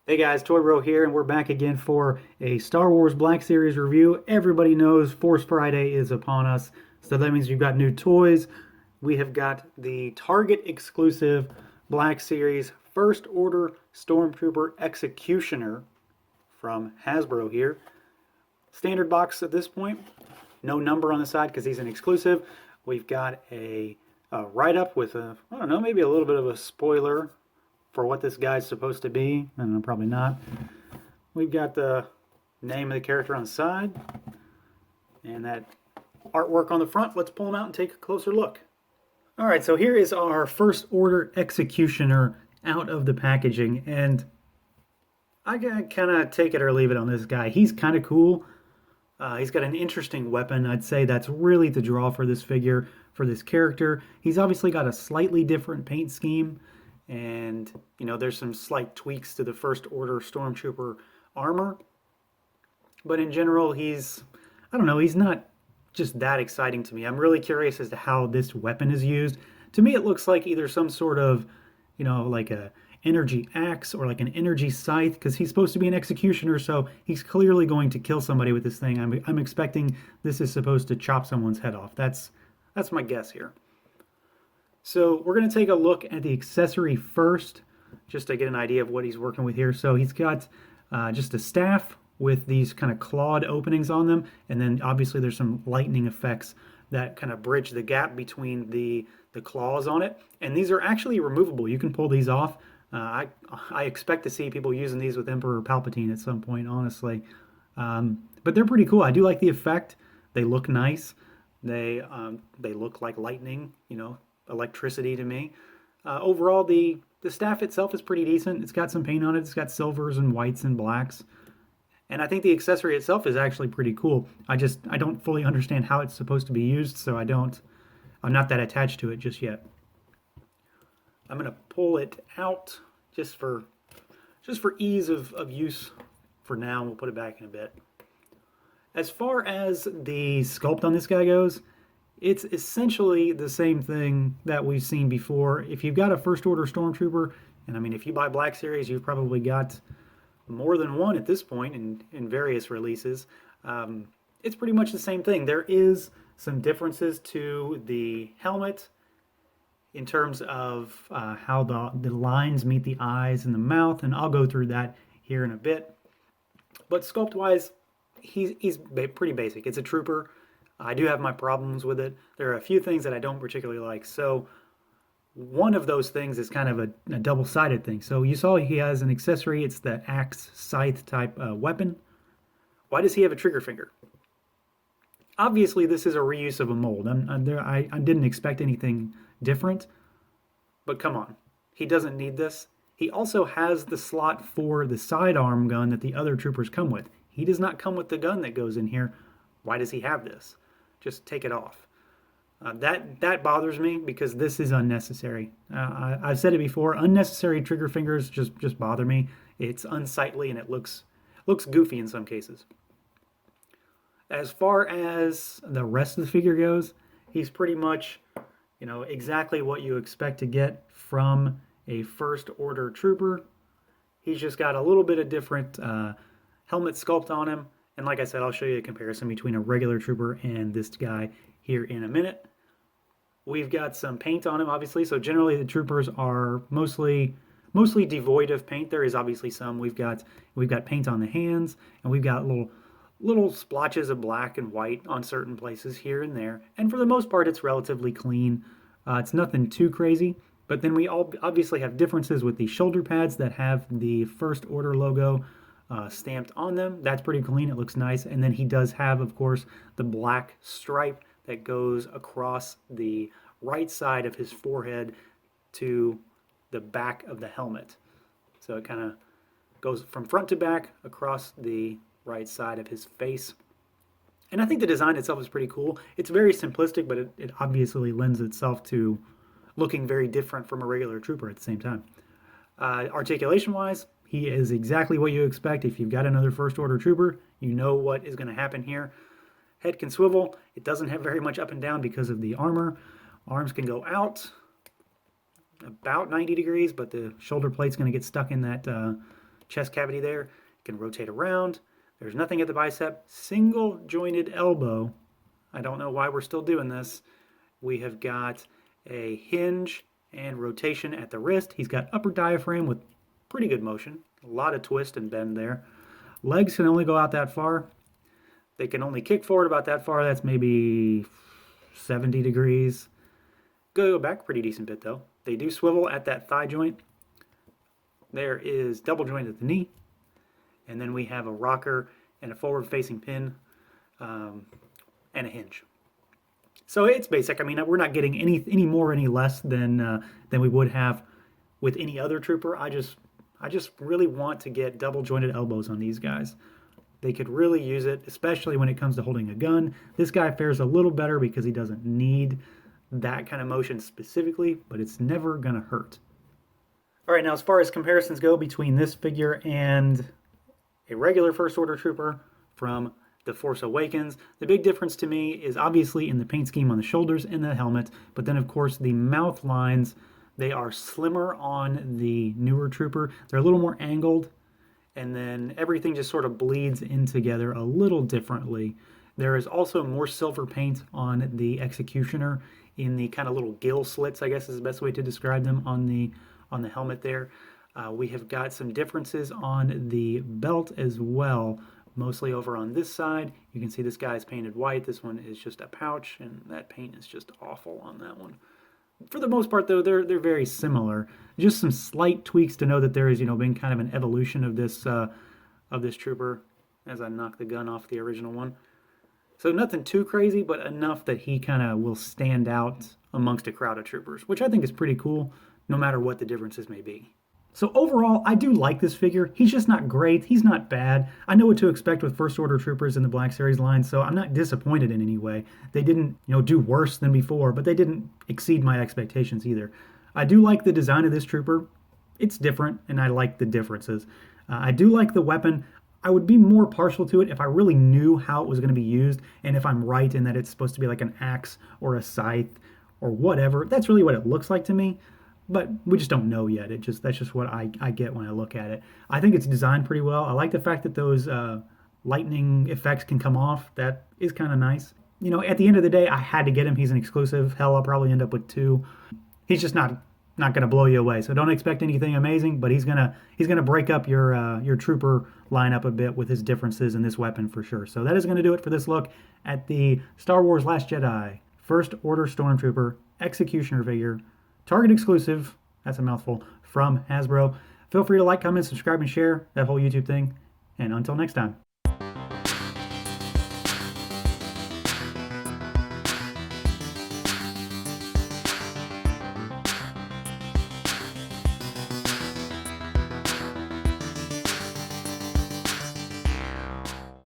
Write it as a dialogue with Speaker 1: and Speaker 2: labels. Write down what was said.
Speaker 1: Hey guys, Toy Bro here, and we're back again for a Star Wars Black Series review. Everybody knows Force Friday is upon us, so that means you've got new toys. We have got the Target exclusive Black Series First Order Stormtrooper Executioner from Hasbro here. Standard box at this point, no number on the side because he's an exclusive. We've got a write-up with I don't know, maybe a little bit of a spoiler for what this guy's supposed to be. I don't know, probably not. We've got the name of the character on the side and that artwork on the front. Let's pull them out and take a closer look. All right, so here is our First Order Executioner out of the packaging, and I gotta kind of take it or leave it on this guy. He's kind of cool. He's got an interesting weapon. I'd say that's really the draw for this figure, for this character. He's obviously got a slightly different paint scheme, and there's some slight tweaks to the First Order Stormtrooper armor. But in general, I don't know, he's not just that exciting to me. I'm really curious as to how this weapon is used. To me, it looks like either some sort of, like a energy axe or like an energy scythe, because he's supposed to be an executioner, so he's clearly going to kill somebody with this thing. I'm expecting this is supposed to chop someone's head off. That's my guess here. So we're going to take a look at the accessory first, just to get an idea of what he's working with here. So he's got just a staff with these kind of clawed openings on them, and then obviously there's some lightning effects that kind of bridge the gap between the claws on it. And these are actually removable. You can pull these off. I expect to see people using these with Emperor Palpatine at some point, honestly. But they're pretty cool. I do like the effect. They look nice. They look like lightning, electricity to me. Overall, the staff itself is pretty decent. It's got some paint on it. It's got silvers and whites and blacks. And I think the accessory itself is actually pretty cool. I don't fully understand how it's supposed to be used, so I'm not that attached to it just yet. I'm gonna pull it out just for ease of use for now. We'll put it back in a bit. As far as the sculpt on this guy goes, it's essentially the same thing that we've seen before. If you've got a First Order Stormtrooper, and I mean, if you buy Black Series, you've probably got more than one at this point in various releases. It's pretty much the same thing. There is some differences to the helmet in terms of how the lines meet the eyes and the mouth, and I'll go through that here in a bit. But sculpt-wise, he's pretty basic. It's a trooper. I do have my problems with it. There are a few things that I don't particularly like. So one of those things is kind of a double-sided thing. So you saw he has an accessory. It's the axe scythe type weapon. Why does he have a trigger finger? Obviously, this is a reuse of a mold. I didn't expect anything different, but come on. He doesn't need this. He also has the slot for the sidearm gun that the other troopers come with. He does not come with the gun that goes in here. Why does he have this? Just take it off. That bothers me because this is unnecessary. I've said it before. Unnecessary trigger fingers just bother me. It's unsightly and it looks goofy in some cases. As far as the rest of the figure goes, he's pretty much, exactly what you expect to get from a First Order trooper. He's just got a little bit of different helmet sculpt on him. And like I said, I'll show you a comparison between a regular trooper and this guy here in a minute. We've got some paint on him, obviously. So generally the troopers are mostly devoid of paint. There is obviously some. We've got paint on the hands, and we've got little splotches of black and white on certain places here and there. And for the most part, it's relatively clean. It's nothing too crazy. But then we all obviously have differences with the shoulder pads that have the First Order logo stamped on them. That's pretty clean. It looks nice. And then he does have, of course, the black stripe that goes across the right side of his forehead to the back of the helmet. So it kind of goes from front to back across the right side of his face. And I think the design itself is pretty cool. It's very simplistic, but it obviously lends itself to looking very different from a regular trooper at the same time. Articulation-wise, he is exactly what you expect. If you've got another First Order trooper, you know what is going to happen here. Head can swivel. It doesn't have very much up and down because of the armor. Arms can go out about 90 degrees, but the shoulder plate's going to get stuck in that chest cavity there. Can rotate around. There's nothing at the bicep. Single jointed elbow. I don't know why we're still doing this. We have got a hinge and rotation at the wrist. He's got upper diaphragm with pretty good motion. A lot of twist and bend there. Legs can only go out that far. They can only kick forward about that far. That's maybe 70 degrees. Go back a pretty decent bit though. They do swivel at that thigh joint. There is double joint at the knee. And then we have a rocker and a forward facing pin and a hinge. So it's basic. I mean, we're not getting any more, any less than we would have with any other trooper. I just really want to get double jointed elbows on these guys. They could really use it, especially when it comes to holding a gun. This guy fares a little better because he doesn't need that kind of motion specifically, but it's never gonna hurt. All right, now as far as comparisons go between this figure and a regular First Order Trooper from The Force Awakens, the big difference to me is obviously in the paint scheme on the shoulders and the helmet, but then of course the mouth lines, they are slimmer on the newer Trooper. They're a little more angled, and then everything just sort of bleeds in together a little differently. There is also more silver paint on the Executioner in the kind of little gill slits, I guess is the best way to describe them on the helmet there. We have got some differences on the belt as well, mostly over on this side. You can see this guy's painted white. This one is just a pouch, and that paint is just awful on that one. For the most part, though, they're very similar. Just some slight tweaks to know that there is, been kind of an evolution of this trooper as I knock the gun off the original one. So nothing too crazy, but enough that he kind of will stand out amongst a crowd of troopers, which I think is pretty cool, no matter what the differences may be. So overall, I do like this figure. He's just not great. He's not bad. I know what to expect with First Order Troopers in the Black Series line, so I'm not disappointed in any way. They didn't, do worse than before, but they didn't exceed my expectations either. I do like the design of this trooper. It's different, and I like the differences. I do like the weapon. I would be more partial to it if I really knew how it was going to be used, and if I'm right in that it's supposed to be like an axe or a scythe or whatever. That's really what it looks like to me. But we just don't know yet. That's just what I get when I look at it. I think it's designed pretty well. I like the fact that those lightning effects can come off. That is kind of nice. At the end of the day, I had to get him. He's an exclusive. Hell, I'll probably end up with 2. He's just not going to blow you away. So don't expect anything amazing. But he's gonna break up your trooper lineup a bit with his differences in this weapon for sure. So that is going to do it for this look at the Star Wars Last Jedi First Order Stormtrooper Executioner figure. Target exclusive, that's a mouthful, from Hasbro. Feel free to like, comment, subscribe, and share that whole YouTube thing. And until next time.